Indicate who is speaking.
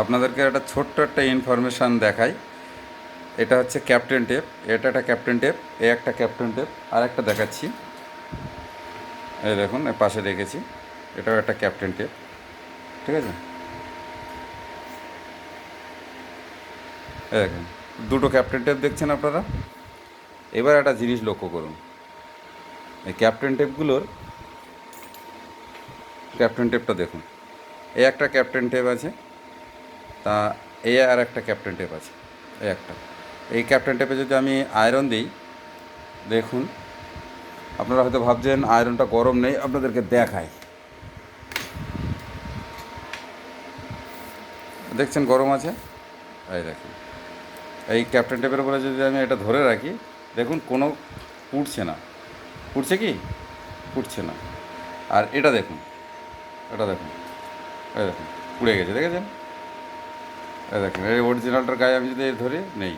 Speaker 1: আপনাদেরকে একটা ছোট্ট একটা ইনফরমেশান দেখাই। এটা হচ্ছে ক্যাপ্টেন টেপ, এটা একটা ক্যাপ্টেন টেপ, এ একটা ক্যাপ্টেন টেপ, আর একটা দেখাচ্ছি। এই দেখুন এর পাশে রেখেছি, এটাও একটা ক্যাপ্টেন টেপ, ঠিক আছে। এই দেখুন দুটো ক্যাপ্টেন টেপ দেখছেন আপনারা। এবার একটা জিনিস লক্ষ্য করুন, এই ক্যাপ্টেন টেপগুলোর ক্যাপ্টেন টেপটা দেখুন। এই একটা ক্যাপ্টেন টেপ আছে, তা এই আর একটা ক্যাপ্টেন টেপ আছে, এই একটা। এই ক্যাপ্টেন টেপে যদি আমি আয়রন দিই, দেখুন আপনারা হয়তো ভাবছেন আয়রনটা গরম নেই, আপনাদেরকে দেখায়, দেখছেন গরম আছে। এই দেখুন এই ক্যাপ্টেন টেপের উপরে যদি আমি এটা ধরে রাখি, দেখুন কোনো পুড়ছে না। পুড়ছে কি? পুড়ছে না। আর এটা দেখুন, এটা দেখুন, এই দেখুন পুড়ে গেছে, দেখেছেন? এই দেখুন এই অরিজিনালটার গায়ে আমি যদি ধরি নেই।